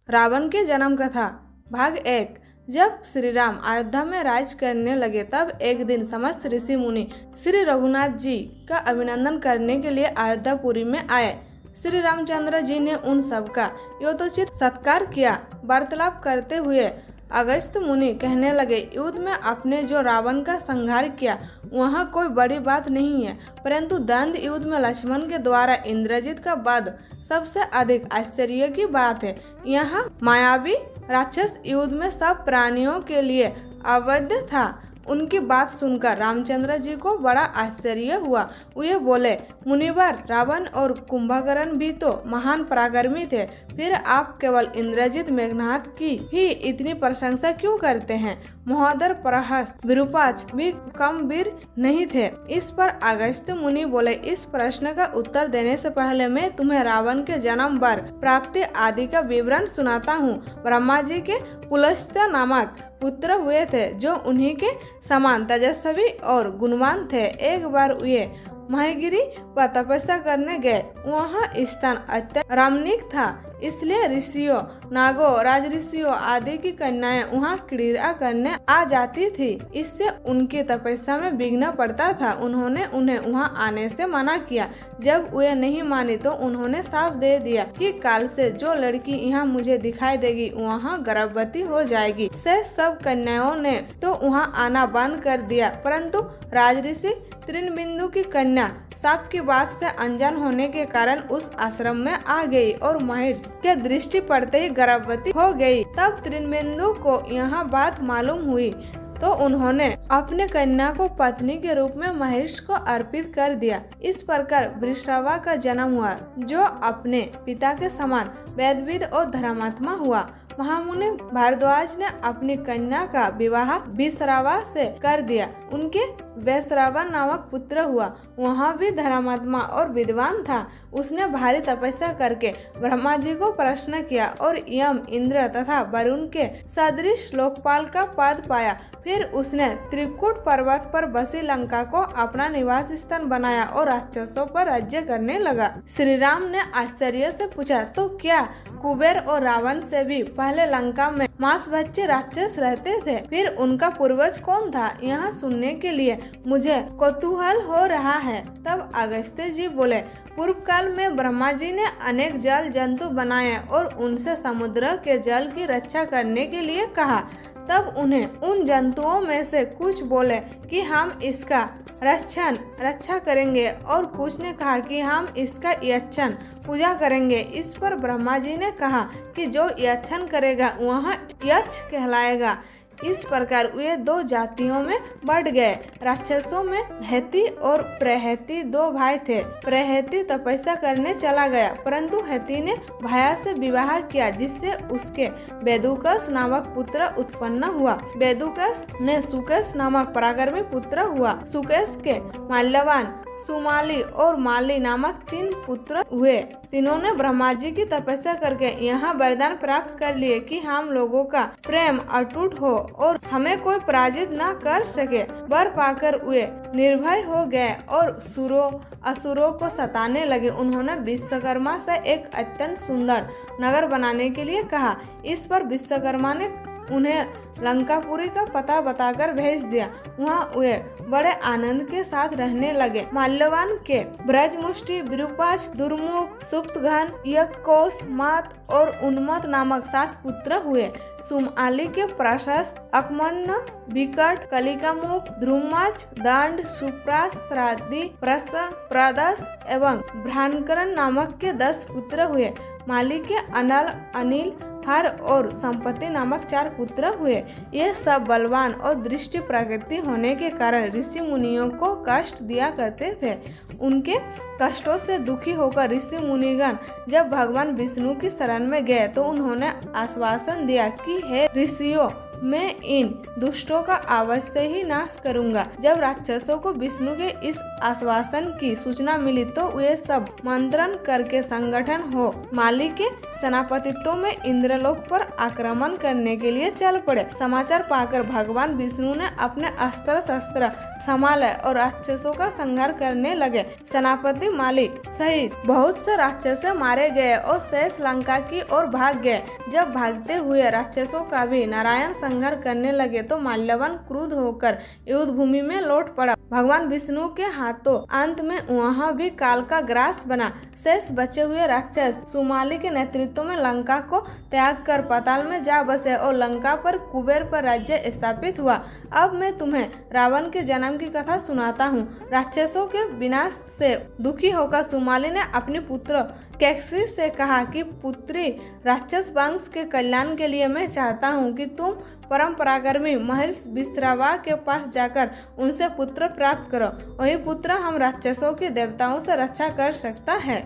रावण के जन्म कथा भाग 1। जब श्री राम अयोध्या में राज करने लगे तब एक दिन समस्त ऋषि मुनि श्री रघुनाथ जी का अभिनंदन करने के लिए अयोध्यापुरी में आए। श्री रामचंद्र जी ने उन सबका यथोचित सत्कार किया। वार्तालाप करते हुए अगस्त्य मुनि कहने लगे, युद्ध में आपने जो रावण का संहार किया वहाँ कोई बड़ी बात नहीं है, परंतु द्वंद्व युद्ध में लक्ष्मण के द्वारा इंद्रजित का वध सबसे अधिक आश्चर्य की बात है। यहाँ मायावी राक्षस युद्ध में सब प्राणियों के लिए अवैध था। उनकी बात सुनकर रामचंद्र जी को बड़ा आश्चर्य हुआ। वे बोले, मुनिवर, रावण और कुंभकर्ण भी तो महान पराक्रमी थे, फिर आप केवल इंद्रजित मेघनाथ की ही इतनी प्रशंसा क्यों करते हैं? महोदर प्रहस्त विरूपाक्ष भी कम वीर नहीं थे। इस पर अगस्त्य मुनि बोले, इस प्रश्न का उत्तर देने से पहले मैं तुम्हें रावण के जन्म, वर, प्राप्ति आदि का विवरण सुनाता हूँ। ब्रह्मा जी के पुलस्त्य नामक पुत्र हुए थे, जो उन्हीं के समान तेजस्वी और गुणवान थे। एक बार वे महगिरी पर तपस्या करने गए। वहाँ स्थान अत्यंत रमणीक था, इसलिए ऋषियों, नागों, राजऋषियों आदि की कन्याएं वहाँ क्रीड़ा करने आ जाती थी। इससे उनकी तपस्या में विघ्न पड़ता था। उन्होंने उन्हें वहाँ आने से मना किया। जब वे नहीं मानी तो उन्होंने साफ दे दिया कि काल से जो लड़की यहाँ मुझे दिखाई देगी वहाँ गर्भवती हो जाएगी। से सब कन्याओं ने तो वहाँ आना बंद कर दिया, परंतु राजऋषि त्रिनबिंदु की कन्या साप की बात से अनजान होने के कारण उस आश्रम में आ गई और महिष के दृष्टि पड़ते ही गर्भवती हो गई। तब त्रिनबिंदु को यह बात मालूम हुई तो उन्होंने अपने कन्या को पत्नी के रूप में महिष को अर्पित कर दिया। इस प्रकार वृषवा का जन्म हुआ, जो अपने पिता के समान वेदविद और धर्मात्मा हुआ। महामुनि भारद्वाज ने अपनी कन्या का विवाह विश्रवा से कर दिया। उनके वैश्रवा नामक पुत्र हुआ। वह भी धर्मात्मा और विद्वान था। उसने भारी तपस्या करके ब्रह्मा जी को प्रश्न किया और यम, इंद्र तथा वरुण के सदृश लोकपाल का पद पाया। फिर उसने त्रिकुट पर्वत पर बसी लंका को अपना निवास स्थान बनाया और राक्षसों पर राज्य करने लगा। श्री राम ने आश्चर्य से पूछा, तो क्या कुबेर और रावण से भी पहले लंका में मांस भक्षी राक्षस रहते थे? फिर उनका पूर्वज कौन था? यहाँ सुनने के लिए मुझे कौतूहल हो रहा है। तब अगस्त्य जी बोले, पूर्व काल में ब्रह्मा जी ने अनेक जल जंतु बनाए और उनसे समुद्र के जल की रक्षा करने के लिए कहा। तब उन्हें उन जंतुओं में से कुछ बोले कि हम इसका रक्षा करेंगे और कुछ ने कहा कि हम इसका यक्षण पूजा करेंगे। इस पर ब्रह्मा जी ने कहा कि जो यक्षण करेगा वह यक्ष कहलाएगा। इस प्रकार वे दो जातियों में बढ़ गए। राक्षसों में हेती और प्रहेती दो भाई थे। प्रहेती तपस्या करने चला गया, परंतु हेती ने भाया से विवाह किया, जिससे उसके वेदुकस नामक पुत्र उत्पन्न हुआ। वेदुकस ने सुकेश नामक पराक्रमी पुत्र हुआ। सुकेश के माल्यवान, सुमाली और माली नामक 3 पुत्र हुए। तीनों ने ब्रह्मा जी की तपस्या करके यहाँ वरदान प्राप्त कर लिए कि हम लोगों का प्रेम अटूट हो और हमें कोई पराजित न कर सके। वर पाकर वे निर्भय हो गए और असुरों को सताने लगे। उन्होंने विश्वकर्मा से एक अत्यंत सुंदर नगर बनाने के लिए कहा। इस पर विश्वकर्मा ने उन्हें लंकापुरी का पता बताकर भेज दिया। वहाँ वे बड़े आनंद के साथ रहने लगे। माल्यवान के ब्रजमुष्टि, विरूपाक्ष, दुर्मुख, सुप्तघन, यज्ञकोश, मात और उन्मत्त नामक 7 पुत्र हुए। सुमाली के प्रशस्त, अकमन्न, विकट, कलिकामुख, ध्रुमाच, दंड, सुप्रास्त्रादि, प्रदस एवं भ्रांकरण नामक के 10 पुत्र हुए। माली के अनल, अनिल, हर और संपत्ति नामक 4 पुत्र हुए। ये सब बलवान और दृष्टि प्रकृति होने के कारण ऋषि मुनियों को कष्ट दिया करते थे। उनके कष्टों से दुखी होकर ऋषि मुनिगण जब भगवान विष्णु की शरण में गए तो उन्होंने आश्वासन दिया कि हे ऋषियों, मैं इन दुष्टों का अवश्य ही नाश करूंगा। जब राक्षसों को विष्णु के इस आश्वासन की सूचना मिली तो वे सब मंत्रण करके संगठन हो माली के सेनापतित्व में इंद्रलोक पर आक्रमण करने के लिए चल पड़े। समाचार पाकर भगवान विष्णु ने अपने अस्त्र शस्त्र संभाले और राक्षसों का संहार करने लगे। सेनापति माली सहित बहुत से राक्षस मारे गए और शेष लंका की ओर भाग गए। जब भागते हुए राक्षसों का भी नारायण संहार करने लगे तो माल्यवन क्रुद्ध होकर युद्ध भूमि में लौट पड़ा। भगवान विष्णु के हाथों अंत में वहाँ भी काल का ग्रास बना। शेष बचे हुए राक्षस सुमाली के नेतृत्व में लंका को त्याग कर पाताल में जा बसे और लंका पर कुबेर पर राज्य स्थापित हुआ। अब मैं तुम्हें रावण के जन्म की कथा सुनाता हूँ। राक्षसों के विनाश से दुखी होकर सुमाली ने अपने पुत्र कैकसी से कहा कि पुत्री, राक्षस वंश के कल्याण के लिए मैं चाहता हूँ कि तुम परम पराक्रमी महर्षि विश्रवा के पास जाकर उनसे पुत्र प्राप्त करो। वही पुत्र हम राक्षसों के देवताओं से रक्षा कर सकता है।